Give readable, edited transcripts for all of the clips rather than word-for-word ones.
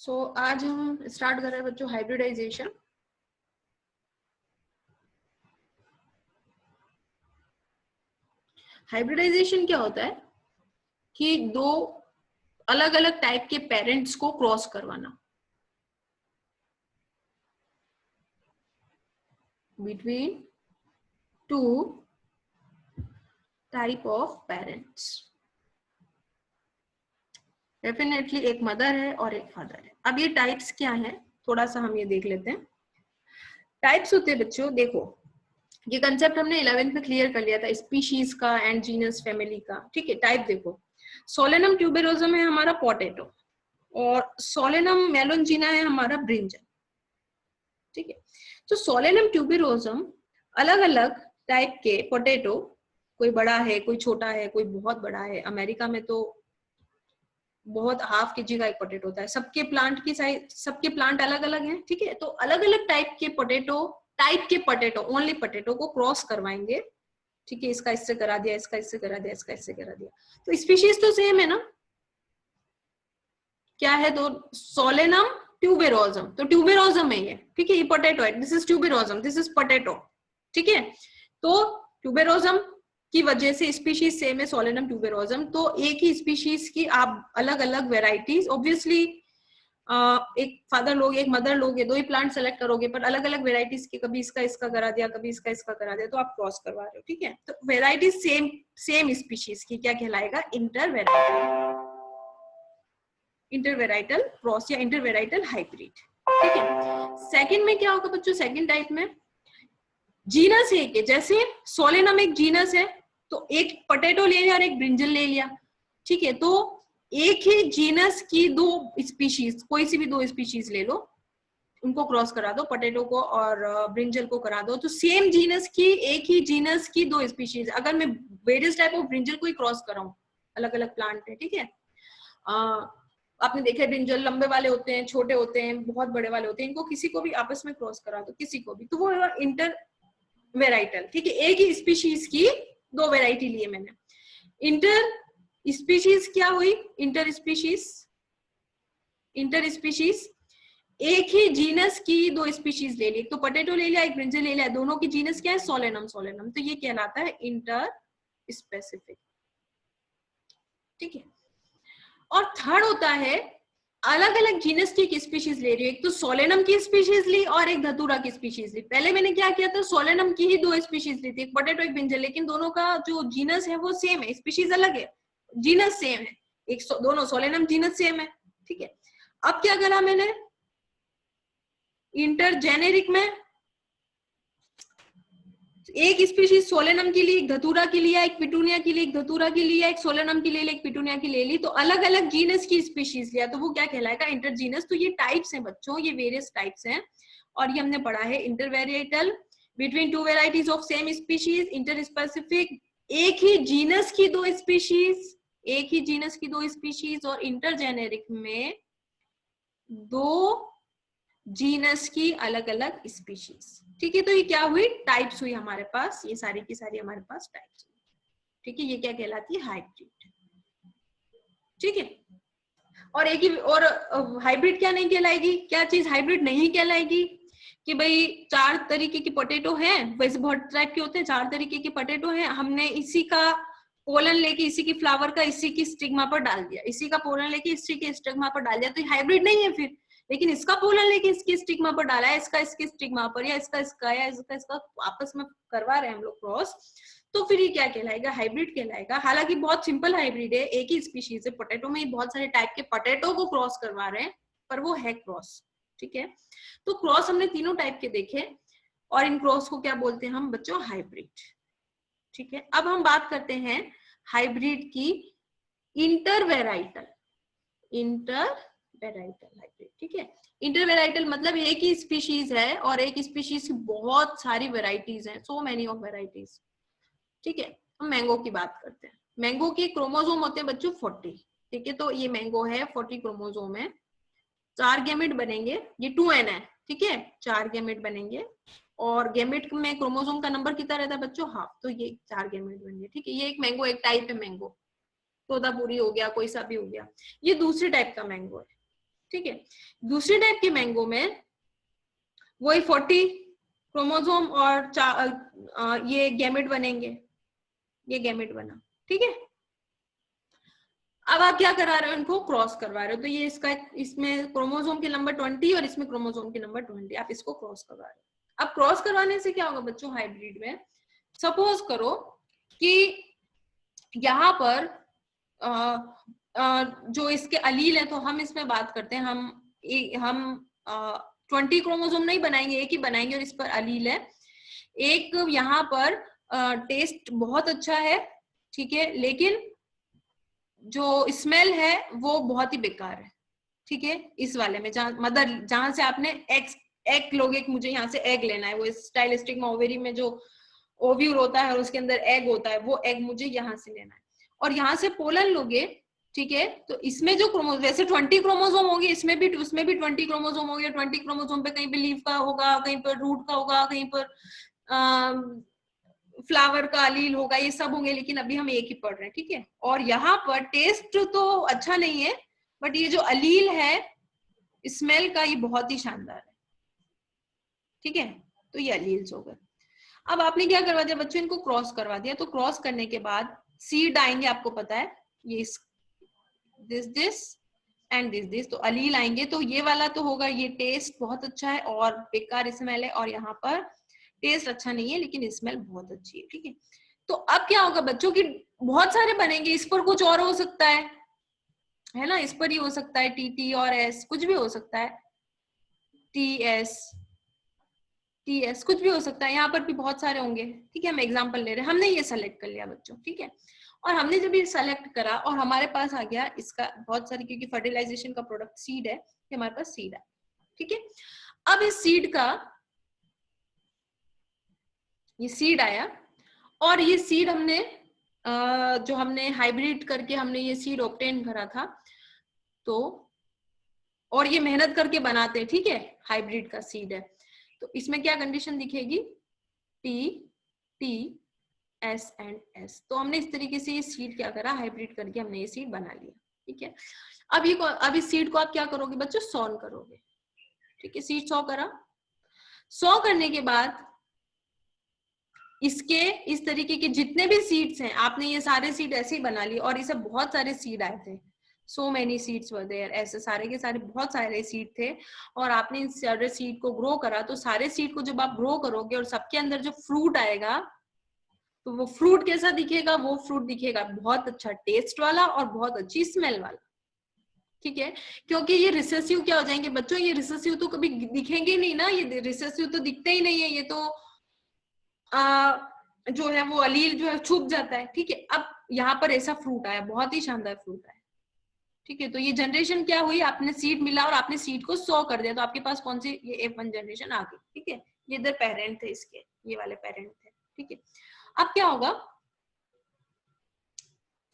आज हम स्टार्ट कर रहे हैं बच्चों हाइब्रिडाइजेशन। हाइब्रिडाइजेशन क्या होता है कि दो अलग अलग टाइप के पेरेंट्स को क्रॉस करवाना between two type of parents. Definitely एक मदर है और एक फादर है। अब ये टाइप्स क्या है थोड़ा सा हम ये देख लेते हैं। टाइप्स होते हैं बच्चों, देखो ये कंसेप्ट हमने 11th में क्लियर कर लिया था, स्पीशीज का एंड जीनस फैमिली का। ठीक है, टाइप देखो, सोलेनम ट्यूबेरोसम है हमारा पोटैटो और सोलेनम मेलोंजिना है हमारा ब्रिंजल। ठीक है, तो सोलेनम ट्यूबेरोसम अलग अलग टाइप के पोटैटो, कोई बड़ा है कोई छोटा है कोई बहुत बड़ा है। अमेरिका में तो बहुत हाफ केजी का एक पोटैटो होता है। सबके प्लांट की साइज, सबके प्लांट अलग अलग हैं। ठीक है, तो अलग अलग टाइप के पोटैटो ओनली पोटैटो को क्रॉस करवाएंगे। ठीक है, इसका इससे करा दिया, इसका इससे करा दिया, इसका इससे करा दिया, तो स्पीशीज तो सेम है ना। क्या है तो सोलेनम ट्यूबेरोसम, तो ट्यूबेरोसम है ये। ठीक है, ये पोटैटो है, this is tuberosum, this is potato. ठीक है, तो ट्यूबेरोसम की वजह से स्पीशीज सेम है, सोलेनम ट्यूबेरोसम। तो एक ही स्पीशीज की आप अलग अलग वेराइटीज, ऑब्वियसली एक फादर लोगे एक मदर लोगे, दो ही प्लांट सेलेक्ट करोगे, पर अलग अलग वेराइटीज के, कभी इसका इसका करा दिया, कभी इसका इसका करा दिया, तो आप क्रॉस करवा रहे हो। ठीक है, तो वेराइटीज सेम स्पीशीज की क्या कहलाएगा, इंटरवेराइटल क्रॉस या इंटरवेराइटल हाइब्रिड। ठीक है, सेकंड में क्या होगा बच्चों, सेकंड टाइप में जीनस एक है, जैसे सोलेनम एक जीनस है, तो एक पोटैटो ले लिया और एक ब्रिंजल ले लिया। ठीक है, तो एक ही जीनस की दो स्पीशीज, कोई सी भी दो स्पीशीज ले लो, उनको क्रॉस करा दो, पोटैटो को और ब्रिंजल को करा दो, तो सेम जीनस की, एक ही जीनस की दो स्पीशीज। अगर मैं वेरियस टाइप ऑफ ब्रिंजल को ही क्रॉस कराऊं, अलग अलग प्लांट है। ठीक है, आपने देखा ब्रिंजल लंबे वाले होते हैं, छोटे होते हैं, बहुत बड़े वाले होते हैं, इनको किसी को भी आपस में क्रॉस करा दो, किसी को भी, तो वो इंटर वेराइटल। ठीक है, एक ही स्पीशीज की दो वेराइटी लिए मैंने। इंटर स्पीशीज क्या हुई, इंटर स्पीशीज एक ही जीनस की दो स्पीशीज ले ली, एक तो पोटैटो ले लिया एक ब्रिंजल ले लिया, दोनों की जीनस क्या है, सोलेनम, तो ये कहलाता है इंटर स्पेसिफिक। ठीक है, और थर्ड होता है अलग अलग जीनस की एक स्पीशीज ले रही है, एक तो सोलेनम की स्पीशीज ली और एक धतूरा की स्पीशीज ली। पहले मैंने क्या किया था, सोलेनम की ही दो स्पीशीज ली थी, एक पोटैटो एक ब्रिंजल, लेकिन दोनों का जो जीनस है वो सेम है, स्पीशीज अलग है, जीनस सेम है, दोनों सोलेनम जीनस सेम है। ठीक है, अब क्या करा मैंने, इंटरजेनेरिक में एक स्पीशीज सोलेनम के लिए, एक धतूरा के लिए, एक पिटूनिया के लिए, एक धतूरा के लिए, एक सोलेनम के लिए, एक पिटूनिया के लिए ली, तो अलग अलग जीनस की स्पीशीज लिया, तो वो क्या कहलाएगा, इंटरजीनस। तो ये टाइप्स हैं बच्चों, ये वेरियस टाइप्स हैं, और ये हमने पढ़ा है intervarietal between two varieties of same species, inter specific एक ही जीनस की दो स्पीशीज, एक ही जीनस की दो स्पीशीज, और इंटरजेनेरिक में दो जीनस की अलग अलग स्पीशीज। ठीक है, तो ये क्या हुई, टाइप्स हुई हमारे पास, ये सारी की सारी हमारे पास टाइप्स हुई। ठीक है, ये क्या कहलाती है, हाइब्रिड। ठीक है, और एक ही, और हाइब्रिड क्या नहीं कहलाएगी, क्या चीज हाइब्रिड नहीं कहलाएगी, कि भाई चार तरीके के पोटैटो हैं, वैसे बहुत टाइप के होते हैं, चार तरीके के पोटैटो हैं, हमने इसी का पोलन लेके इसी की फ्लावर का इसी की स्टिग्मा पर डाल दिया, इसी का पोलन लेके इसी के स्टिग्मा पर डाल दिया, तो हाइब्रिड नहीं है फिर। लेकिन इसका पोलन लेके इसकी स्टिग्मा पर डाला है, इसका इसके स्टिग्मा पर, या इसका इसका या इसका इसका आपस में करवा रहे हैं हम लोग क्रॉस, तो फिर ये क्या कहलाएगा, हाइब्रिड कहलाएगा। हालांकि बहुत सिंपल हाइब्रिड है, एक ही स्पीशीज है, पोटैटो में बहुत सारे टाइप के पोटैटो को क्रॉस करवा रहे हैं, पर वो है क्रॉस। ठीक है, तो क्रॉस हमने तीनों टाइप के देखे, और इन क्रॉस को क्या बोलते हैं हम बच्चों, हाइब्रिड। ठीक है, अब हम बात करते हैं हाइब्रिड की इंटरवेराइटल हाइब्रिड। ठीक है, इंटरवेराइटल मतलब एक ही स्पीशीज है और एक स्पीशीज की बहुत सारी वेराइटीज हैं, सो मेनी ऑफ वेराइटीज। ठीक है, हम मैंगो की बात करते हैं। मैंगो के क्रोमोसोम होते हैं बच्चों 40। ठीक है, तो ये मैंगो है, 40 क्रोमोसोम है, 4 गैमेट बनेंगे, ये 2n है। ठीक है, 4 गैमेट बनेंगे, और गैमेट में क्रोमोसोम का नंबर कितना रहता है बच्चों, हाफ, तो ये 4 गैमेट बनेंगे। ठीक है, ये एक मैंगो, एक टाइप है मैंगो, तोतापुरी हो गया, कोई सा भी हो गया। ये दूसरे टाइप का मैंगो है। ठीक है। दूसरी टाइप के मैंगो में वही 40 क्रोमोसोम और ये गैमेट बनेंगे, ये गैमेट बना, ठीक है। अब आप क्या करा रहे हो, इनको क्रॉस करवा रहे हो, तो ये इसका इसमें क्रोमोसोम के नंबर 20 और इसमें क्रोमोसोम के नंबर 20, आप इसको क्रॉस करवा रहे हो। अब क्रॉस करवाने से क्या होगा बच्चों, हाइब्रिड में सपोज करो कि यहाँ पर जो इसके अलील है, तो हम इसमें बात करते हैं, हम 20 क्रोमोसोम नहीं बनाएंगे, एक ही बनाएंगे और इस पर अलील है। एक यहाँ पर टेस्ट बहुत अच्छा है, ठीक है, लेकिन जो स्मेल है वो बहुत ही बेकार है, ठीक है। इस वाले में जहां से आपने एग लोगे, मुझे यहाँ से एग लेना है, वो स्टाइलिस्टिक में ओवेरी में जो ओव्यूल होता है और उसके अंदर एग होता है, वो एग मुझे यहाँ से लेना है। और यहाँ से पोलन लोगे, ठीक है, तो इसमें जो वैसे 20 क्रोमोसोम होंगे, उसमें भी 20 क्रोमोसोम होंगे। 20 क्रोमोसोम पे कहीं पे लीफ का होगा, कहीं पर रूट का होगा, कहीं पर फ्लावर का अलील होगा, ये सब होंगे, लेकिन अभी हम एक ही पढ़ रहे हैं, ठीक है। और यहाँ पर टेस्ट तो अच्छा नहीं है, बट ये जो अलील है स्मेल का, ये बहुत ही शानदार है, ठीक है। तो ये अलील्स हो गए। अब आपने क्या करवा दिया बच्चों, इनको क्रॉस करवा दिया। तो क्रॉस करने के बाद सीड आएंगे, आपको पता है, ये दिस एंड दिस, तो अलील आएंगे। तो ये वाला तो होगा, ये टेस्ट बहुत अच्छा है और बेकार स्मेल है, और यहाँ पर टेस्ट अच्छा नहीं है लेकिन स्मेल बहुत अच्छी है, ठीक है। तो अब क्या होगा बच्चों की बहुत सारे बनेंगे, इस पर कुछ और हो सकता है ना, इस पर ही हो सकता है, टी और एस कुछ भी हो सकता है, टी एस कुछ भी हो सकता है, यहाँ पर भी बहुत सारे होंगे, ठीक है। हम एग्जांपल ले रहे हैं, हमने ये सेलेक्ट कर लिया बच्चों, ठीक है। और हमने जब ये सेलेक्ट करा और हमारे पास आ गया इसका बहुत सारी, क्योंकि फर्टिलाइजेशन का प्रोडक्ट सीड है, कि हमारे पास सीड है, ठीक है। अब इस सीड का ये सीड आया, और ये सीड हमने जो हमने हाइब्रिड करके हमने ये सीड ऑब्टेन करा था, तो और ये मेहनत करके बनाते हैं, ठीक है, हाइब्रिड का सीड है। तो इसमें क्या कंडीशन दिखेगी, टी एस एंड एस। तो हमने इस तरीके से ये सीड क्या करा, हाइब्रिड करके हमने ये सीड बना लिया, ठीक है। अब इस सीड को आप क्या करोगे बच्चों, सॉन करोगे, ठीक है। सीड सॉ करा, सॉ करने के बाद इसके इस तरीके के जितने भी सीड्स हैं, आपने ये सारे सीड ऐसे ही बना लिए, और इसे बहुत सारे सीड आए थे, so many seeds were there, ऐसे सारे के सारे बहुत सारे सीड थे, और आपने इन सारे सीड को ग्रो करा। तो सारे सीड को जब आप ग्रो करोगे और सबके अंदर जो फ्रूट आएगा, तो वो फ्रूट कैसा दिखेगा, वो फ्रूट दिखेगा बहुत अच्छा टेस्ट वाला और बहुत अच्छी स्मेल वाला, ठीक है। क्योंकि ये रिसेसिव क्या हो जाएंगे बच्चों, ये रिसेसिव तो कभी दिखेंगे नहीं ना, ये रिसेसिव तो दिखते ही नहीं है, ये तो जो है वो अलील जो है छुप जाता है, ठीक है। अब यहाँ पर ऐसा फ्रूट आया, बहुत ही शानदार फ्रूट आया, ठीक है। तो ये जनरेशन क्या हुई, आपने सीड मिला और आपने सीड को सॉ कर दिया, तो आपके पास कौन सी, ये F1 जनरेशन आ गई, ठीक है। ये इधर पेरेंट थे इसके, ये वाले पेरेंट थे, ठीक है। अब क्या होगा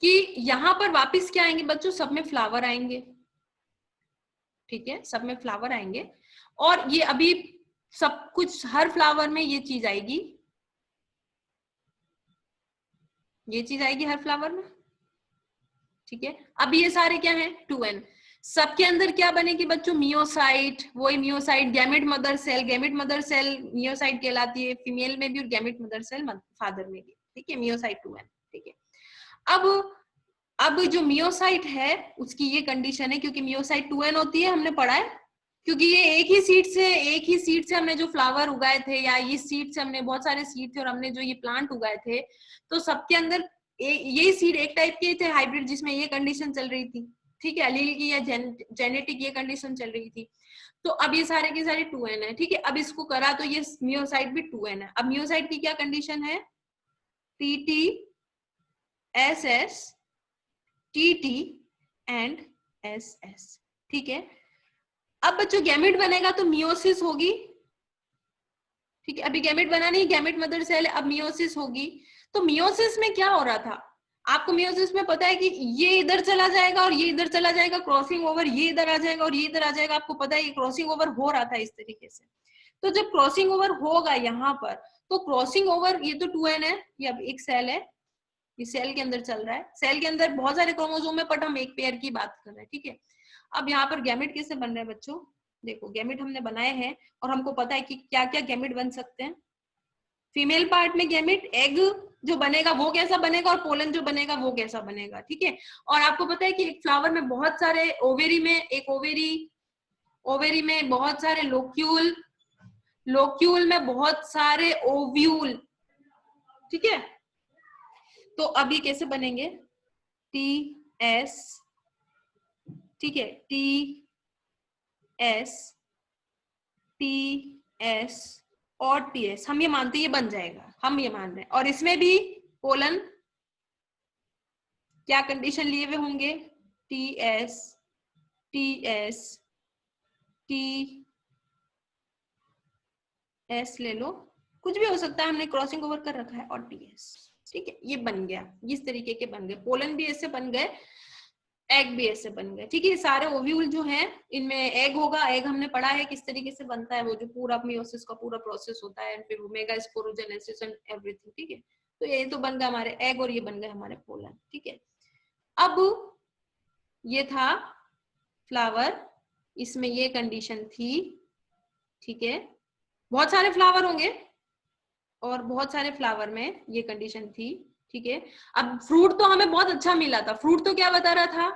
कि यहाँ पर वापस क्या आएंगे बच्चों, सब में फ्लावर आएंगे, ठीक है, सब में फ्लावर आएंगे। और ये अभी सब कुछ हर फ्लावर में ये चीज आएगी, ये चीज आएगी हर फ्लावर में, ठीक है। अब ये सारे क्या हैं, 2n, सबके अंदर क्या बनेगी बच्चों, मियोसाइट, वही meiocyte, gamete mother cell meiocyte कहलाती है, फीमेल में भी और गैमेट मदर सेल फादर में भी, ठीक है, मियोसाइट 2n, ठीक है। अब जो मियोसाइट है उसकी ये कंडीशन है, क्योंकि मियोसाइट 2n होती है, हमने पढ़ा है, क्योंकि ये एक ही सीड से हमने जो फ्लावर उगाए थे, या ये सीड से हमने बहुत सारे सीड थे और हमने जो ये प्लांट उगाए थे, तो सबके अंदर ये सीड एक टाइप के थे हाइब्रिड, जिसमें ये कंडीशन चल रही थी, ठीक है, अलील की या जेनेटिक ये कंडीशन चल रही थी। तो अब ये सारे के सारे 2n है, ठीक है। अब इसको करा तो ये मियोसाइट भी 2n है। अब मियोसाइट की क्या कंडीशन है, T S S T and S, ठीक है। अब बच्चों गैमेट बनेगा तो मियोसिस होगी, ठीक है। अभी गैमेट बना नहीं, गैमेट मदर सेल है, अब मियोसिस होगी। तो मियोसिस में क्या हो रहा था, आपको मियोसिस में पता है कि ये इधर चला जाएगा और ये इधर चला जाएगा, क्रॉसिंग ओवर, ये इधर आ जाएगा और ये इधर आ जाएगा, आपको पता है ये क्रॉसिंग ओवर हो रहा था इस तरीके से। तो जब क्रॉसिंग ओवर होगा यहाँ पर, तो क्रॉसिंग ओवर, ये तो 2n है, ये अब एक सेल है, ये सेल के अंदर चल रहा है, सेल के अंदर बहुत सारे क्रोमोसोम है, बट हम एक पेयर की बात कर रहे हैं, ठीक है। अब यहाँ पर गैमेट कैसे बन रहे हैं बच्चों, देखो गैमेट हमने बनाए हैं और हमको पता है कि क्या क्या गैमेट बन सकते हैं। फीमेल पार्ट में गैमेट एग जो बनेगा वो कैसा बनेगा, और पोलन जो बनेगा वो कैसा बनेगा, ठीक है। और आपको पता है कि एक फ्लावर में बहुत सारे ओवेरी में, एक ओवेरी में बहुत सारे लोक्यूल, लोक्यूल में बहुत सारे ओव्यूल, ठीक है। तो अब ये कैसे बनेंगे, टी एस, ठीक है, टी एस, टी एस और टी एस, हम ये मानते हैं ये बन जाएगा, हम ये मान रहे हैं। और इसमें भी पोलन क्या कंडीशन लिए हुए होंगे, T S, T S, T S ले लो, कुछ भी हो सकता है, हमने क्रॉसिंग ओवर कर रखा है, और टी एस, ठीक है। ये बन गया, इस तरीके के बन गए, पोलन भी ऐसे बन गए, एग भी ऐसे बन गए, ठीक है। सारे ओव्यूल जो हैं इनमें एग होगा, एग हमने पढ़ा है किस तरीके से बनता है, वो जो पूरा मियोसिस का पूरा प्रोसेस होता है, फिर ओमेगा स्पोरोजेनेसिस एंड एवरीथिंग, ठीक है। तो ये तो बन गए हमारे एग और ये बन गए हमारे पोलन, ठीक है। अब ये था फ्लावर, इसमें ये कंडीशन थी, ठीक है। बहुत सारे फ्लावर होंगे और बहुत सारे फ्लावर में ये कंडीशन थी, ठीक है। अब फ्रूट तो हमें बहुत अच्छा मिला था, फ्रूट तो क्या बता रहा था,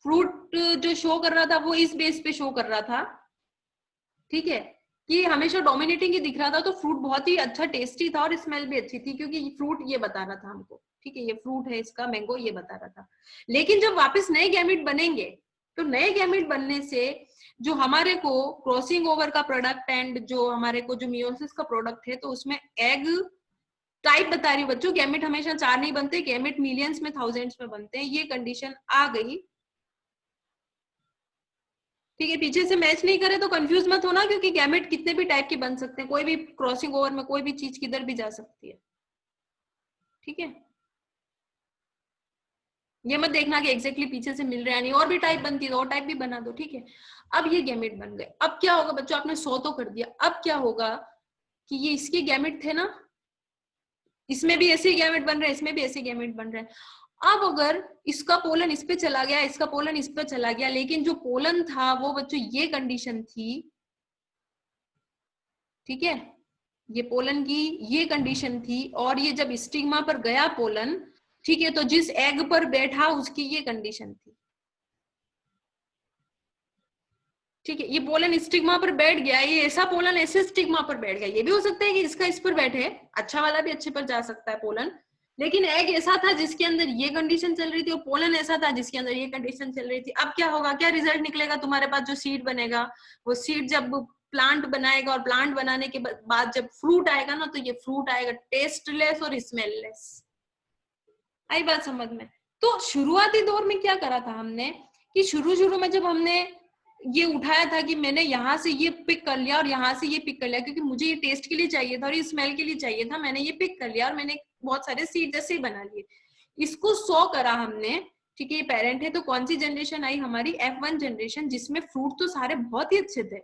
फ्रूट जो शो कर रहा था वो इस बेस पे शो कर रहा था, ठीक है, कि हमेशा डोमिनेटिंग ही दिख रहा था। तो फ्रूट बहुत ही अच्छा टेस्टी था और स्मेल भी अच्छी थी, क्योंकि फ्रूट ये बता रहा था हमको, ठीक है, ये फ्रूट है इसका, मैंगो, ये बता रहा था। लेकिन जब वापस नए गैमेट बनेंगे तो नए गैमेट बनने से जो हमारे को क्रॉसिंग ओवर का प्रोडक्ट एंड जो हमारे को जो मियोसिस का प्रोडक्ट है, तो उसमें एग टाइप बता रही हूँ बच्चों, गैमेट हमेशा 4 नहीं बनते, गैमेट मिलियंस में, थाउजेंड्स में बनते हैं, ये कंडीशन आ गई, ठीक है। पीछे से मैच नहीं करे तो कंफ्यूज मत होना, क्योंकि गैमेट कितने भी टाइप के बन सकते हैं, कोई भी क्रॉसिंग ओवर में कोई भी चीज किधर भी जा सकती है, ठीक है। ये मत देखना कि एग्जैक्टली पीछे से मिल रहा है, नहीं, और भी टाइप बनती है तो और टाइप भी बना दो, ठीक है। अब ये गैमेट बन गए, अब क्या होगा बच्चों, आपने 100 तो कर दिया, अब क्या होगा कि ये इसके गैमेट थे ना, इसमें भी ऐसे गैमेट बन रहे हैं, इसमें भी ऐसे गैमेट बन रहे हैं। अब अगर इसका पोलन इस पे चला गया, इसका पोलन इस पे चला गया, लेकिन जो पोलन था वो बच्चों ये कंडीशन थी, ठीक है, ये पोलन की ये कंडीशन थी, और ये जब स्टिग्मा पर गया पोलन, ठीक है, तो जिस एग पर बैठा उसकी ये कंडीशन थी, ठीक है। ये पोलन स्टिग्मा पर बैठ गया, ये ऐसा पोलन ऐसे स्टिग्मा पर बैठ गया, ये भी हो सकता है कि इसका इस पर बैठे, अच्छा वाला भी अच्छे पर जा सकता है पोलन, लेकिन एग ऐसा था जिसके अंदर ये कंडीशन चल रही थी, और पोलन ऐसा था जिसके अंदर ये कंडीशन चल रही थी। अब क्या होगा, क्या रिजल्ट निकलेगा तुम्हारे पास, जो सीड बनेगा, वो सीड जब प्लांट बनाएगा और प्लांट बनाने के बाद जब फ्रूट आएगा ना, तो ये फ्रूट आएगा टेस्टलेस और स्मेललेस। आई बात समझ में। तो शुरुआती दौर में क्या करा था हमने, कि शुरू में जब हमने ये उठाया था कि मैंने यहाँ से ये पिक कर लिया और यहाँ से ये पिक कर लिया, क्योंकि मुझे ये टेस्ट के लिए चाहिए था और ये स्मेल के लिए चाहिए था, मैंने ये पिक कर लिया और मैंने बहुत सारे सीड जैसे ही बना लिए, इसको 100 करा हमने, ठीक है। ये पेरेंट है, तो कौन सी जनरेशन आई हमारी, F1 जनरेशन, जिसमें फ्रूट तो सारे बहुत ही अच्छे थे,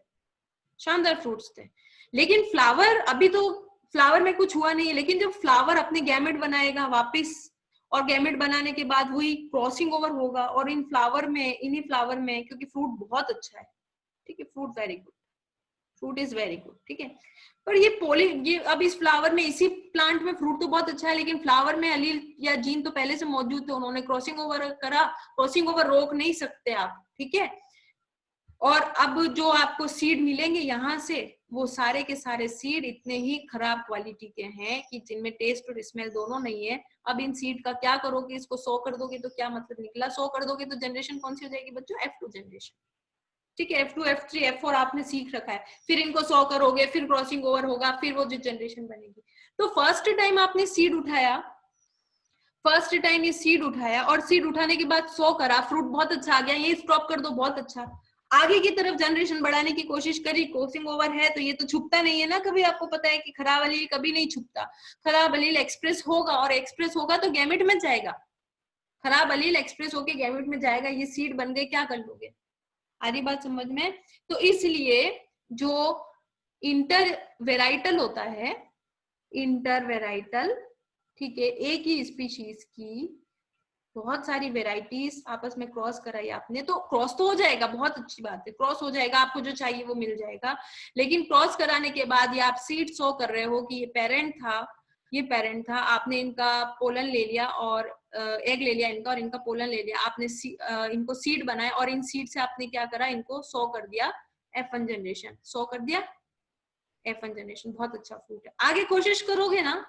शानदार फ्रूट्स थे। लेकिन फ्लावर, अभी तो फ्लावर में कुछ हुआ नहीं है, लेकिन जब फ्लावर अपने गैमेट बनाएगा वापस, और गैमेट बनाने के बाद वही क्रॉसिंग ओवर होगा, और इन फ्लावर में, इन्हीं फ्लावर में, क्योंकि फ्रूट बहुत अच्छा है, ठीक है, fruit very good, fruit is very good, ठीक है। पर ये अब इस फ्लावर में, इसी प्लांट में फ्रूट तो बहुत अच्छा है, लेकिन फ्लावर में अलील या जीन तो पहले से मौजूद थे, उन्होंने क्रॉसिंग ओवर करा, क्रॉसिंग ओवर रोक नहीं सकते आप, ठीक है। और अब जो आपको सीड मिलेंगे यहाँ से, वो सारे के सारे सीड इतने ही खराब क्वालिटी के हैं कि जिनमें टेस्ट और स्मेल दोनों नहीं है। अब इन सीड का क्या करोगे, इसको 100 कर दोगे तो क्या मतलब निकला, 100 कर दोगे तो जनरेशन कौन सी हो जाएगी बच्चों, F2 जनरेशन, ठीक है। F2, F3, F4 आपने सीख रखा है, फिर इनको 100 करोगे, फिर क्रॉसिंग ओवर होगा, फिर वो जो जनरेशन बनेगी। तो फर्स्ट टाइम आपने सीड उठाया, फर्स्ट टाइम ये सीड उठाया, और सीड उठाने के बाद 100 करा, फ्रूट बहुत अच्छा आ गया, ये स्टॉप कर दो, बहुत अच्छा, आगे की तरफ जनरेशन बढ़ाने की कोशिश करी, क्रॉसिंग ओवर है तो ये तो छुपता नहीं है ना कभी, आपको पता है कि खराब अलील कभी नहीं छुपता, खराब अलील एक्सप्रेस होगा, और एक्सप्रेस होगा तो गैमेट में जाएगा, खराब अलील एक्सप्रेस होके गैमेट में जाएगा, ये सीड बन गए, क्या कर लोगे, आधी बात समझ में। तो इसलिए जो इंटर वेराइटल होता है, इंटर वेराइटल, ठीक है, एक ही स्पीशीज की बहुत सारी वेराइटीज आपस में क्रॉस कराई आपने, तो क्रॉस तो हो जाएगा, बहुत अच्छी बात है, क्रॉस हो जाएगा, आपको जो चाहिए वो मिल जाएगा। लेकिन क्रॉस कराने के बाद ये आप सीड शो कर रहे हो कि ये पेरेंट था, आपने इनका पोलन ले लिया और एग ले लिया इनका, और इनका पोलन ले लिया, आपने इनको सीड बनाया, और इन सीड से आपने क्या करा, इनको शो कर दिया, F1 जनरेशन शो कर दिया, F1 जनरेशन। बहुत अच्छा फ्रूट है। आगे कोशिश करोगे ना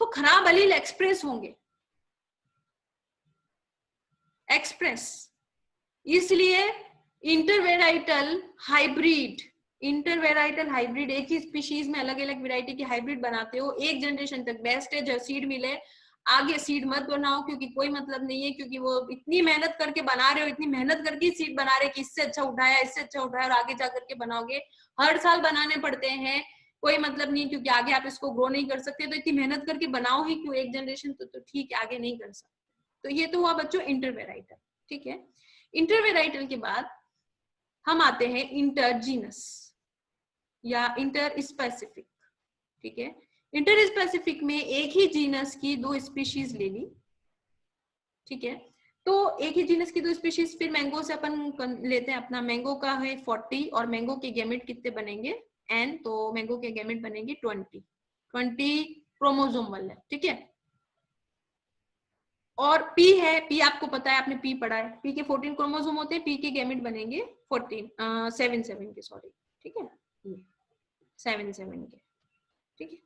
तो खराब अलील एक्सप्रेस होंगे, एक्सप्रेस। इसलिए इंटरवेराइटल हाइब्रिड एक ही स्पीशीज में अलग अलग वैरायटी की हाइब्रिड बनाते हो, एक जनरेशन तक बेस्ट है, जो सीड मिले। आगे सीड मत बनाओ, क्योंकि कोई मतलब नहीं है, क्योंकि वो इतनी मेहनत करके बना रहे हो, इतनी मेहनत करके सीड बना रहे कि इससे अच्छा उठाया, इससे अच्छा उठाया, और आगे जाकर के बनाओगे, हर साल बनाने पड़ते हैं, कोई मतलब नहीं, क्योंकि आगे आप इसको ग्रो नहीं कर सकते, तो इतनी मेहनत करके बनाओ ही क्यों एक जनरेशन, तो ठीक है, आगे नहीं कर सकते। तो ये तो हुआ बच्चों इंटरवेराइटल, ठीक है। इंटरवेराइटल के बाद हम आते हैं इंटरजीनस या इंटर स्पेसिफिक, ठीक है। इंटर स्पेसिफिक में एक ही जीनस की 2 स्पीशीज ले ली, ठीक है। तो एक ही जीनस की 2 स्पीशीज, फिर मैंगो से अपन लेते हैं अपना, मैंगो का है 40 और मैंगो के गैमेट कितने बनेंगे n, तो मैंगो के गैमेट बनेंगे 20 क्रोमोसोम वाले, ठीक है। और P है, P आपको पता है, आपने P पढ़ा है, P के 14 क्रोमोसोम होते हैं, P के गैमेट बनेंगे 7 के, सॉरी, ठीक है, 7 के, ठीक है।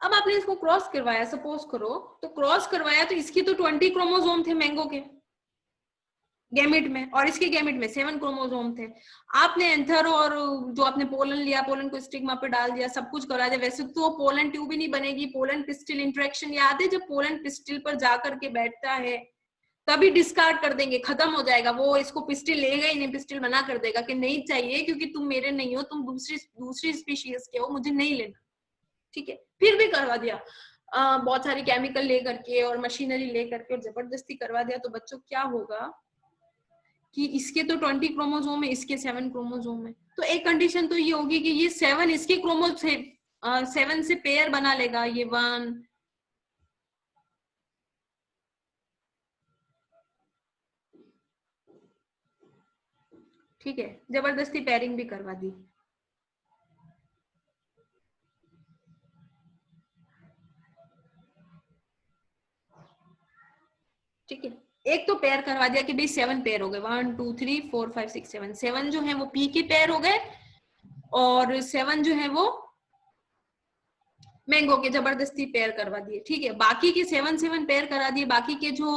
अब आपने इसको क्रॉस करवाया, सपोज करो, तो क्रॉस करवाया तो इसकी तो 20 क्रोमोसोम थे मैंगो के गैमेट में, और इसके गैमेट में 7 क्रोमोसोम थे। आपने एंथर और जो आपने पोलन लिया, पोलन को स्टिग्मा पे डाल दिया, सब कुछ करा दिया। वैसे तो पोलन ट्यूब ही नहीं बनेगी, पोलन पिस्टिल इंटरेक्शन याद है, जब पोलन पिस्टिल पर जाकर के बैठता है तभी डिस्कार्ड कर देंगे, खत्म हो जाएगा वो, इसको पिस्टिल लेगा ही नहीं, पिस्टिल मना कर देगा कि नहीं चाहिए, क्योंकि तुम मेरे नहीं हो, तुम दूसरी स्पीशीज के हो, मुझे नहीं लेना, ठीक है। फिर भी करवा दिया, बहुत सारी केमिकल ले करके और मशीनरी ले करके और जबरदस्ती करवा दिया, तो बच्चों क्या होगा कि इसके तो 20 क्रोमोसोम है, इसके 7 क्रोमोसोम है, तो एक कंडीशन तो ये होगी कि ये 7 इसके क्रोमोसोम 7 से पेयर बना लेगा, ये 1, ठीक है, जबरदस्ती पेयरिंग भी करवा दी, ठीक है। एक तो पेयर करवा दिया कि भाई 7 पेयर हो गए, 1 2 3 4 5 6 7, 7 जो है वो P के पेयर हो गए, और 7 जो है वो मैंगो के जबरदस्ती पेयर करवा दिए, ठीक है। बाकी के 7 पेयर करा दिए, बाकी के जो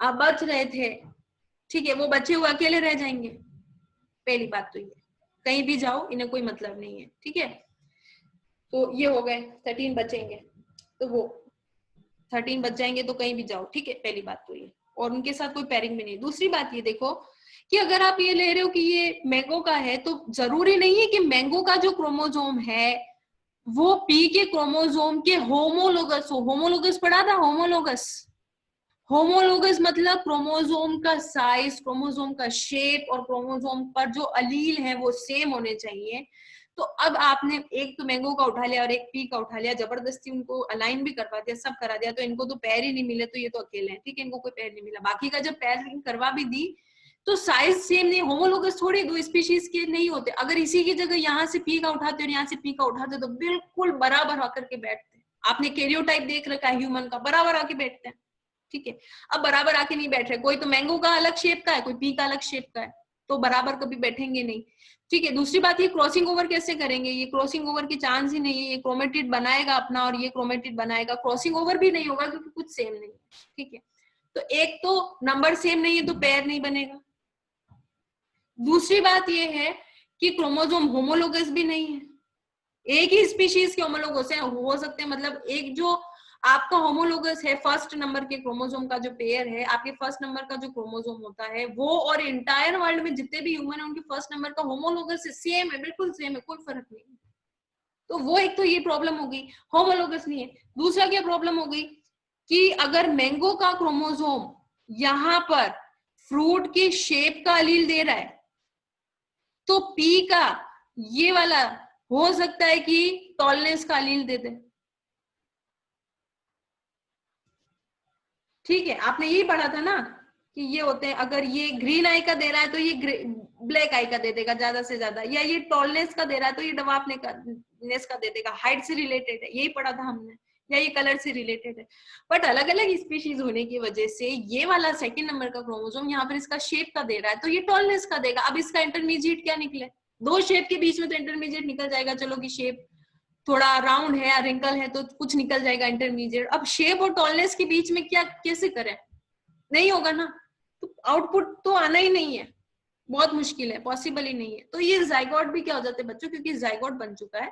बच रहे थे, ठीक है, वो बचे हुए अकेले रह जाएंगे। पहली बात तो ये, कहीं भी जाओ इन्हें कोई मतलब नहीं है, ठीक है। तो ये हो गए 13 बचेंगे, तो वो 13 बच जाएंगे तो कहीं भी जाओ, ठीक है, पहली बात तो ये, और उनके साथ कोई पेयरिंग भी नहीं। दूसरी बात ये देखो कि अगर आप ये ले रहे हो कि ये मैंगो का है, तो जरूरी नहीं है कि मैंगो का जो क्रोमोसोम है वो पी के क्रोमोसोम के होमोलोगस हो। होमोलोगस पढ़ा था, होमोलोगस, होमोलोगस मतलब क्रोमोसोम का साइज, क्रोमोसोम का शेप और क्रोमोसोम पर जो अलील है वो सेम होने चाहिए। तो अब आपने एक तो मैंगो का उठा लिया और एक पी का उठा लिया, जबरदस्ती उनको अलाइन भी करवा दिया, सब करा दिया, तो इनको तो पैर ही नहीं मिले, तो ये तो अकेले हैं, ठीक है, इनको कोई पैर नहीं मिला। बाकी का जब पैर करवा भी दी तो साइज सेम नहीं, होमोलोगस थोड़ी 2 स्पीशीज के नहीं होते। अगर इसी की जगह यहाँ से पी का उठाते और यहाँ से पी का उठाते तो बिल्कुल बराबर आकर के बैठते। आपने कैरियोटाइप देख रखा है ह्यूमन का, बराबर आके बैठते हैं, ठीक है। अब बराबर आके नहीं बैठ रहे, कोई तो मैंगो का अलग शेप का है, कोई पी का अलग शेप का है, तो बराबर कभी बैठेंगे नहीं, ठीक है। दूसरी बात, ये क्रॉसिंग ओवर कैसे करेंगे, ये क्रॉसिंग ओवर की चांस ही नहीं है, ये क्रोमेटिड बनाएगा अपना और ये क्रोमेटिड बनाएगा, क्रॉसिंग ओवर भी नहीं होगा क्योंकि कुछ सेम नहीं है, ठीक है। तो एक तो नंबर सेम नहीं है तो पेयर नहीं बनेगा। दूसरी बात ये है कि क्रोमोसोम होमोलोगस भी नहीं है, एक ही स्पीशीज के होमोलोगस हो सकते हैं, मतलब एक जो आपका होमोलोगस है फर्स्ट नंबर के क्रोमोसोम का जो पेयर है, आपके फर्स्ट नंबर का जो क्रोमोसोम होता है वो और इंटायर वर्ल्ड में जितने भी ह्यूमन है उनके फर्स्ट नंबर का होमोलोगस सेम है, बिल्कुल सेम है, कोई फर्क नहीं है। तो वो एक तो ये प्रॉब्लम हो गई, होमोलोगस नहीं है। दूसरा क्या प्रॉब्लम हो गई कि अगर मैंगो का क्रोमोसोम यहाँ पर फ्रूट के शेप का अलील दे रहा है, तो पी का ये वाला हो सकता है कि टॉलनेस का अलील दे दे, ठीक है, आपने यही पढ़ा था ना कि ये होते हैं, अगर ये ग्रीन आई का दे रहा है तो ये ब्लैक आई का दे देगा ज्यादा से ज्यादा, या ये टॉलनेस का दे रहा है तो ये डवार्फनेस का दे देगा, हाइट से रिलेटेड है, यही पढ़ा था हमने, या ये कलर से रिलेटेड है। बट अलग अलग स्पीशीज होने की वजह से ये वाला सेकंड नंबर का क्रोमोसोम यहाँ पर इसका शेप का दे रहा है तो ये टॉलनेस का देगा। अब इसका इंटरमीडिएट क्या निकले, दो शेप के बीच में तो इंटरमीडिएट निकल जाएगा, चलो कि शेप थोड़ा राउंड है या रिंकल है तो कुछ निकल जाएगा इंटरमीडिएट। अब शेप और टॉलनेस के बीच में क्या कैसे करें, नहीं होगा ना, तो आउटपुट तो आना ही नहीं है, बहुत मुश्किल है, पॉसिबल ही नहीं है। तो ये जाइगोट भी क्या हो जाते हैं बच्चों, क्योंकि जाइगोट बन चुका है,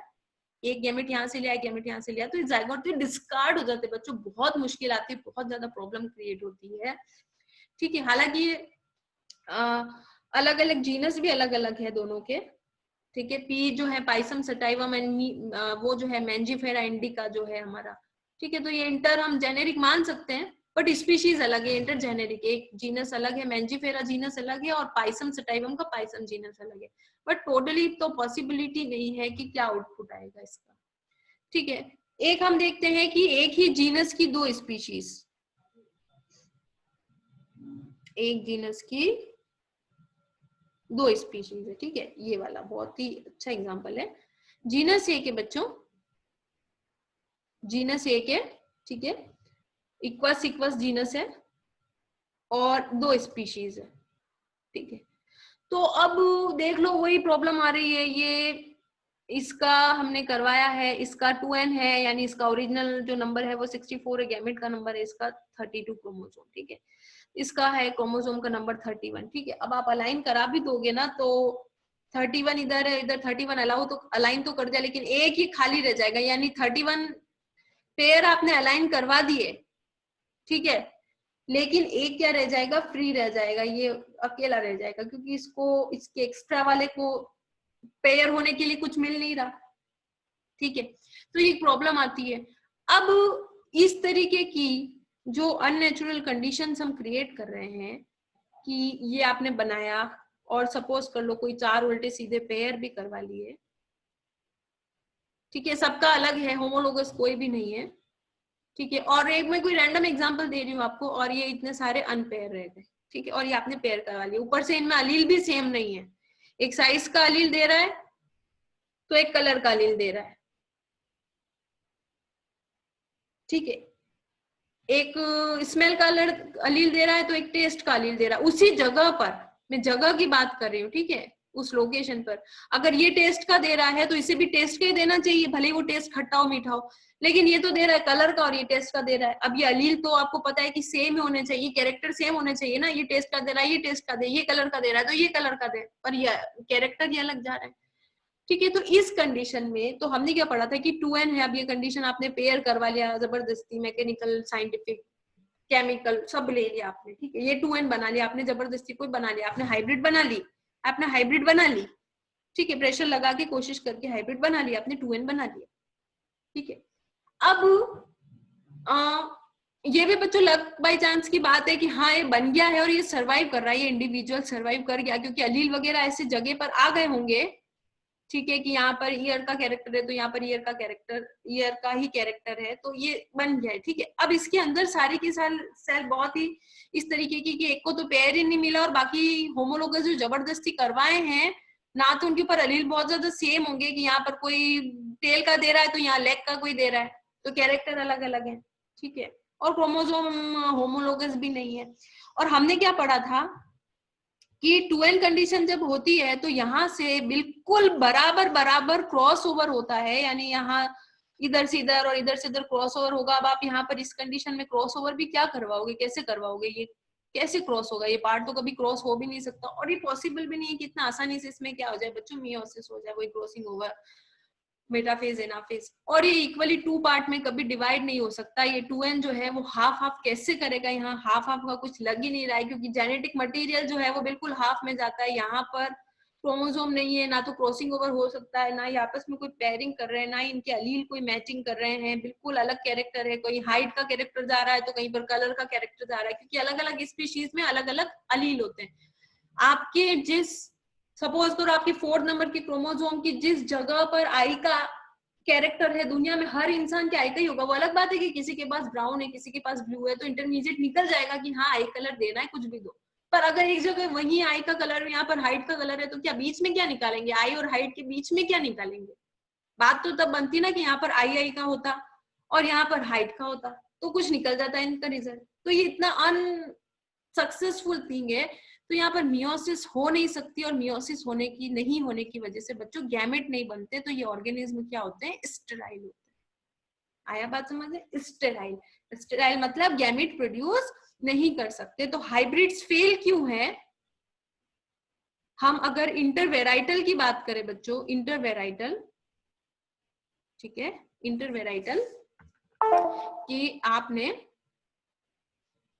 एक गैमेट यहाँ से लिया, एक गैमेट यहाँ से लिया, तो जाइगोट तो डिस्कार्ड हो जाते हैं बच्चों, बहुत मुश्किल आती है, बहुत ज्यादा प्रॉब्लम क्रिएट होती है। ठीक है, हालांकि अलग अलग जीनस भी अलग अलग है दोनों के। ठीक है, पी जो है पाइसम सटाइवम एंड वो जो है मैंजीफेरा इंडिका जो है हमारा। ठीक है, तो ये इंटर हम जेनेरिक मान सकते हैं, बट स्पीशीज अलग है, इंटर जेनेरिक, एक जीनस अलग है, मैंजीफेरा जीनस अलग है, और पाइसम सटाइवम का पाइसम जीनस अलग है। बट टोटली तो पॉसिबिलिटी नहीं है कि क्या आउटपुट आएगा इसका। ठीक है, एक हम देखते हैं कि एक ही जीनस की दो स्पीशीज, एक जीनस की दो स्पीशीज है। ठीक है, ये वाला बहुत ही अच्छा एग्जांपल है। जीनस एक है बच्चों, जीनस एक है, ठीक है, इक्वस इक्वस जीनस है और दो स्पीशीज है। ठीक है, तो अब देख लो वही प्रॉब्लम आ रही है, ये इसका हमने करवाया है, इसका 2n है, यानी इसका ओरिजिनल जो नंबर है वो 64 है, गैमेट का नंबर है इसका 32 क्रोमोसोम। ठीक है, इसका है क्रोमोसोम का नंबर 31। ठीक है, अब आप अलाइन करा भी दोगे ना तो 31 इधर है, इधर 31 अलाउ तो अलाइन तो कर दिया, लेकिन एक ही खाली रह जाएगा, यानी 31 पेयर आपने अलाइन करवा दिए। ठीक है, लेकिन एक क्या रह जाएगा, फ्री रह जाएगा, ये अकेला रह जाएगा, क्योंकि इसको इसके एक्स्ट्रा वाले को पेयर होने के लिए कुछ मिल नहीं रहा। ठीक है, तो ये प्रॉब्लम आती है। अब इस तरीके की जो अननेचुरल कंडीशंस हम क्रिएट कर रहे हैं कि ये आपने बनाया और सपोज कर लो कोई 4 उल्टे सीधे पेयर भी करवा लिए। ठीक है, सबका अलग है, होमोलोगस कोई भी नहीं है। ठीक है, और एक मैं कोई रैंडम एग्जांपल दे रही हूँ आपको, और ये इतने सारे अनपेयर रह गए। ठीक है, और ये आपने पेयर करवा लिया, ऊपर से इनमें अलील भी सेम नहीं है, एक साइज का अलील दे रहा है तो एक कलर का अलील दे रहा है। ठीक है, एक स्मेल का अलील दे रहा है तो एक टेस्ट का अलील दे रहा है, उसी जगह पर, मैं जगह की बात कर रही हूँ। ठीक है, उस लोकेशन पर अगर ये टेस्ट का दे रहा है तो इसे भी टेस्ट का ही देना चाहिए, भले ही वो टेस्ट खट्टा हो मीठा हो, लेकिन ये तो दे रहा है कलर का और ये टेस्ट का दे रहा है। अब ये अलील तो आपको पता है कि सेम ही होने चाहिए, कैरेक्टर सेम होने चाहिए ना, ये टेस्ट का दे रहा है, ये टेस्ट का दे, ये कलर का दे रहा है तो ये कलर का दे, पर ये कैरेक्टर ये अलग जा रहा है। ठीक है, तो इस कंडीशन में तो हमने क्या पढ़ा था कि 2n है, अब ये कंडीशन आपने पेयर करवा लिया जबरदस्ती, मैकेनिकल साइंटिफिक केमिकल सब ले लिया आपने। ठीक है, ये 2n बना लिया आपने जबरदस्ती, कोई बना लिया आपने, हाइब्रिड बना ली, आपने हाइब्रिड बना ली। ठीक है, प्रेशर लगा के कोशिश करके हाइब्रिड बना लिया आपने, 2n बना लिया। ठीक है, अब ये भी बच्चों लक बाय चांस की बात है कि हाँ ये बन गया है और ये सर्वाइव कर रहा है, ये इंडिविजुअल सर्वाइव कर गया, क्योंकि अलील वगैरह ऐसे जगह पर आ गए होंगे। ठीक है, कि यहाँ पर ईयर का कैरेक्टर है तो यहाँ पर ईयर का ही कैरेक्टर है, तो ये बन गया है। ठीक है, अब इसके अंदर सारी की सेल बहुत ही इस तरीके की कि एक को तो पेयर ही नहीं मिला, और बाकी होमोलोगस जो जबरदस्ती करवाए हैं ना, तो उनके ऊपर अलील बहुत ज्यादा सेम होंगे, कि यहाँ पर कोई टेल का दे रहा है तो यहाँ लेग का कोई दे रहा है, तो कैरेक्टर अलग अलग है। ठीक है, और क्रोमोसोम होमोलोगस भी नहीं है। और हमने क्या पढ़ा था कि 2n कंडीशन जब होती है तो यहाँ से बिल्कुल बराबर बराबर क्रॉस ओवर होता है, यानी यहाँ इधर से इधर और इधर से इधर क्रॉस ओवर होगा। अब आप यहाँ पर इस कंडीशन में क्रॉस ओवर भी क्या करवाओगे, कैसे करवाओगे, ये कैसे क्रॉस होगा, ये पार्ट तो कभी क्रॉस हो भी नहीं सकता, और ये पॉसिबल भी नहीं है कि इतना आसानी से इसमें क्या हो जाए बच्चों, मियोसिस हो जाए, वही क्रॉसिंग ओवर, मेटाफेज एनाफेज। और ये इक्वली 2 पार्ट में कभी डिवाइड नहीं हो सकता। ये 2n जो है वो हाफ हाफ कैसे करेगा, यहाँ हाफ हाफ का कुछ लग ही नहीं रहा है, क्योंकि जेनेटिक मटेरियल जो है वो बिल्कुल हाफ में जाता है, यहाँ पर क्रोमोसोम नहीं है, ना तो क्रॉसिंग ओवर हो सकता है, ना ही आपस में कोई पेयरिंग कर रहे हैं, ना ही इनके अलील कोई मैचिंग कर रहे हैं, बिल्कुल अलग कैरेक्टर है, कोई हाइट का कैरेक्टर जा रहा है तो कहीं पर कलर का कैरेक्टर जा रहा है, क्योंकि अलग अलग स्पीशीज में अलग अलग अलील होते हैं। आपके जिस सपोज करो आपकी 4th नंबर की क्रोमोसोम की जिस जगह पर आई का कैरेक्टर है दुनिया में, हर इंसान के आई का ही होगा। वो अलग बात है कि किसी के पास ब्राउन है, किसी के पास ब्लू है, तो इंटरमीडिएट निकल जाएगा कि हाँ आई कलर देना है, कुछ भी दो। पर अगर एक जगह वही आई का कलर, यहाँ पर हाइट का कलर है, तो क्या बीच में क्या निकालेंगे? आई और हाइट के बीच में क्या निकालेंगे? बात तो तब बनती ना कि यहाँ पर आई का होता और यहाँ पर हाइट का होता, तो कुछ निकल जाता है इनका रिजल्ट। तो ये इतना अनसक्सेसफुल थिंग है। तो यहाँ पर मियोसिस हो नहीं सकती, और मियोसिस होने की नहीं होने की वजह से बच्चों गैमेट नहीं बनते। तो ये ऑर्गेनिज्म क्या होते हैं? स्टेराइल होते हैं। आया बात समझ में? स्टेराइल, स्टेराइल मतलब गैमेट प्रोड्यूस नहीं कर सकते। तो हाइब्रिड्स फेल क्यों है? हम अगर इंटरवेराइटल की बात करें बच्चों, इंटरवेराइटल, ठीक है, इंटरवेराइटल कि आपने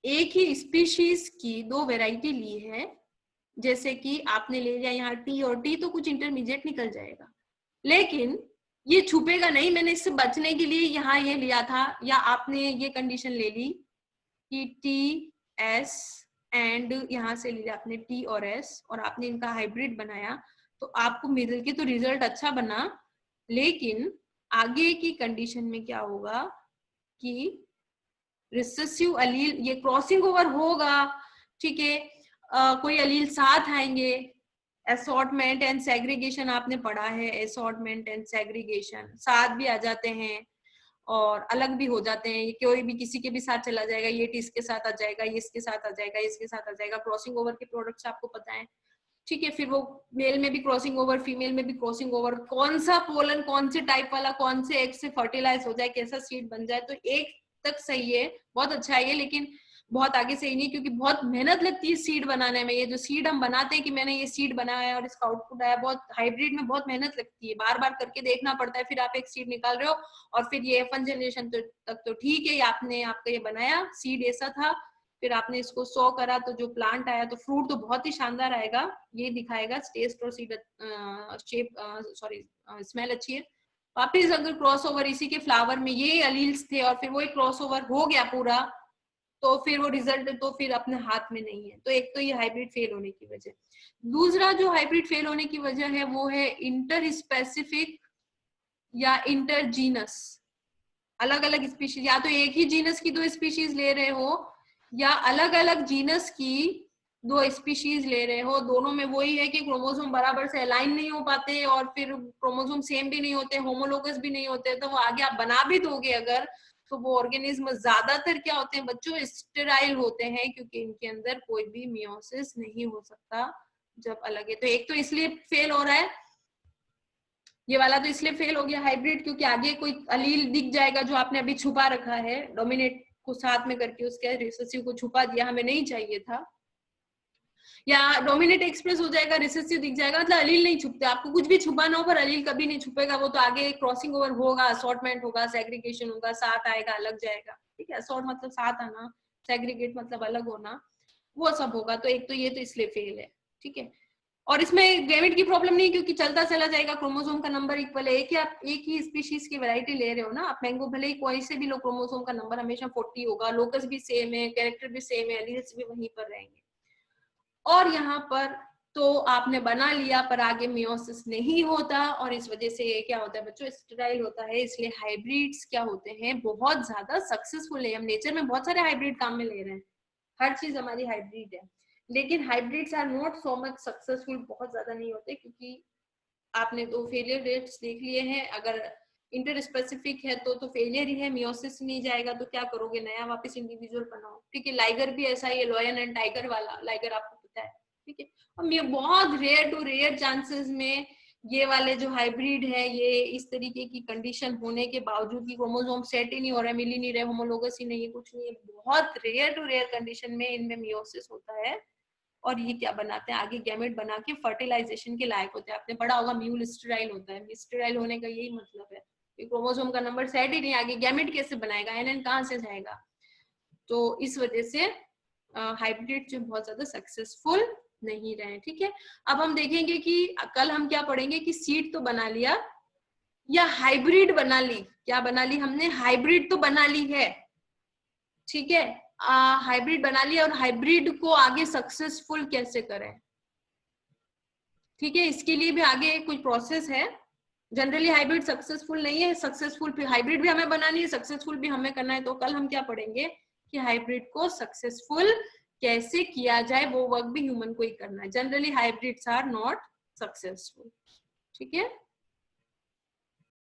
एक ही स्पीशीज की दो वेराइटी ली है, जैसे कि आपने ले लिया यहाँ टी और टी, तो कुछ इंटरमीडिएट निकल जाएगा, लेकिन ये छुपेगा नहीं। मैंने इससे बचने के लिए यहाँ ये लिया था, या आपने ये कंडीशन ले ली कि टी एस एंड यहाँ से ले लिया आपने टी और एस, और आपने इनका हाइब्रिड बनाया, तो आपको मिल के तो रिजल्ट अच्छा बना, लेकिन आगे की कंडीशन में क्या होगा कि रिसेसिव अलील, ये क्रॉसिंग ओवर होगा, ठीक है, कोई अलील साथ आएंगे। असॉर्टमेंट एंड सेग्रीगेशन आपने पढ़ा है, असॉर्टमेंट एंड सेग्रीगेशन, साथ भी आ जाते हैं और अलग भी हो जाते हैं। कोई भी किसी के भी साथ चला जाएगा, ये इसके साथ आ जाएगा, ये इसके साथ आ जाएगा, इसके साथ आ जाएगा। क्रॉसिंग ओवर के प्रोडक्ट्स आपको पता है, ठीक है। फिर वो मेल में भी क्रॉसिंग ओवर, फीमेल में भी क्रॉसिंग ओवर, कौन सा पोलन कौन से टाइप वाला कौन से एग से फर्टिलाइज हो जाए, कैसा सीड बन जाए, तो एक तक सही है, बहुत अच्छा है ये, लेकिन बहुत आगे सही नहीं, क्योंकि बहुत मेहनत लगती है सीड बनाने में। ये जो सीड हम बनाते हैं कि मैंने ये सीड बनाया है और इसका आउटपुट आया, बहुत हाइब्रिड में बहुत मेहनत लगती है, बार बार करके देखना पड़ता है, फिर आप एक सीड निकाल रहे हो और फिर ये F1 जनरेशन तक तो ठीक है, आपने आपका ये बनाया सीड ऐसा था, फिर आपने इसको सो करा तो जो प्लांट आया, तो फ्रूट तो बहुत ही शानदार आएगा, ये दिखाएगा, टेस्ट और सीड शेप, सॉरी स्मेल अच्छी है। वापिस अगर क्रॉस ओवर इसी के फ्लावर में ये अलील्स थे और फिर वो एक क्रॉस ओवर हो गया पूरा, तो फिर वो रिजल्ट तो फिर अपने हाथ में नहीं है। तो एक तो ये हाइब्रिड फेल होने की वजह। दूसरा जो हाइब्रिड फेल होने की वजह है वो है इंटर स्पेसिफिक या इंटरजीनस, अलग अलग स्पीशीज, या तो एक ही जीनस की दो स्पीशीज ले रहे हो या अलग अलग जीनस की दो स्पीशीज ले रहे हो। दोनों में वही है कि क्रोमोसोम बराबर से अलाइन नहीं हो पाते और फिर क्रोमोसोम सेम भी नहीं होते, होमोलोगस भी नहीं होते, तो वो आगे आप बना भी दोगे अगर, तो वो ऑर्गेनिज्म ज्यादातर क्या होते हैं बच्चों? स्टेराइल होते हैं, क्योंकि इनके अंदर कोई भी मियोसिस नहीं हो सकता जब अलग है। तो एक तो इसलिए फेल हो रहा है ये वाला, तो इसलिए फेल हो गया हाइब्रिड, क्योंकि आगे कोई अलील दिख जाएगा जो आपने अभी छुपा रखा है, डोमिनेट को साथ में करके उसके रिसेसिव को छुपा दिया, हमें नहीं चाहिए था, या डोमिनेट एक्सप्रेस हो जाएगा, रिसेसिव दिख जाएगा, मतलब अलील नहीं छुपते। आपको कुछ भी छुपाना हो पर अलील कभी नहीं छुपेगा, वो तो आगे क्रॉसिंग ओवर होगा, असॉर्टमेंट होगा, सेग्रीगेशन होगा, साथ आएगा, अलग जाएगा, ठीक है। असॉर्ट मतलब साथ आना, सेग्रीगेट मतलब अलग होना, वो सब होगा। तो एक तो ये तो इसलिए फेल है, ठीक है। और इसमें गैमेट की प्रॉब्लम नहीं, क्योंकि चलता चला जाएगा, क्रोमोसोम का नंबर इक्वल है। एक ही स्पीशीज की वैरायटी ले रहे हो ना आप, मैंगो भले ही कोई से भी लो, क्रोमोसोम का नंबर हमेशा 40 होगा, लोकस भी सेम है, कैरेक्टर भी सेम है, एलील्स भी वहीं पर रहेंगे। और यहाँ पर तो आपने बना लिया पर आगे मियोसिस नहीं होता, और इस वजह से ये क्या होता है बच्चों? स्टेराइल होता है। इसलिए हाइब्रिड्स क्या होते हैं? बहुत ज्यादा सक्सेसफुल है। हम नेचर में बहुत सारे हाइब्रिड काम में ले रहे हैं, हर चीज हमारी हाइब्रिड है, लेकिन hybrids are not so much successful, बहुत ज्यादा नहीं होते, क्योंकि आपने तो फेलियर रेट्स देख लिए हैं। अगर इंटर स्पेसिफिक है तो फेलियर ही है, मियोसिस नहीं जाएगा तो क्या करोगे? नया वापस इंडिविजुअल बनाओ, ठीक है। लाइगर भी ऐसा ही है, लॉयन एंड टाइगर वाला, लाइगर आपको पता है, ठीक है। और बहुत रेयर टू रेयर चांसेस में ये वाले जो हाइब्रिड है, ये इस तरीके की कंडीशन होने के बावजूद कि क्रोमोसोम सेट ही नहीं हो रहा है, मिल ही नहीं रहे, होमोलोगस ही नहीं है, कुछ नहीं है, बहुत रेयर टू रेयर कंडीशन में इनमें मियोसिस होता है, और ये क्या बनाते हैं? आगे गैमेट बना के फर्टिलाइजेशन के लायक होते हैं। आपने पढ़ा होगा म्यूल स्टेराइल होता है, स्टेराइल होने का यही मतलब है, क्रोमोसोम का नंबर सेट ही नहीं, आगे गैमेट कैसे बनाएगा, एनएन कहाँ से जाएगा? तो इस वजह से हाइब्रिड जो बहुत ज्यादा सक्सेसफुल नहीं रहे, ठीक है। अब हम देखेंगे कि कल हम क्या पढ़ेंगे कि सीड तो बना लिया या हाइब्रिड बना ली। क्या बना ली हमने? हाइब्रिड तो बना ली है, ठीक है। हाइब्रिड बना लिया, और हाइब्रिड को आगे सक्सेसफुल कैसे करें, ठीक है। इसके लिए भी आगे कुछ प्रोसेस है, जनरली हाइब्रिड सक्सेसफुल नहीं है, सक्सेसफुल हाइब्रिड भी हमें बनानी है, सक्सेसफुल भी हमें करना है। तो कल हम क्या पढ़ेंगे कि हाइब्रिड को सक्सेसफुल कैसे किया जाए, वो वर्क भी ह्यूमन को ही करना है। Generally hybrids are not successful. ठीक है।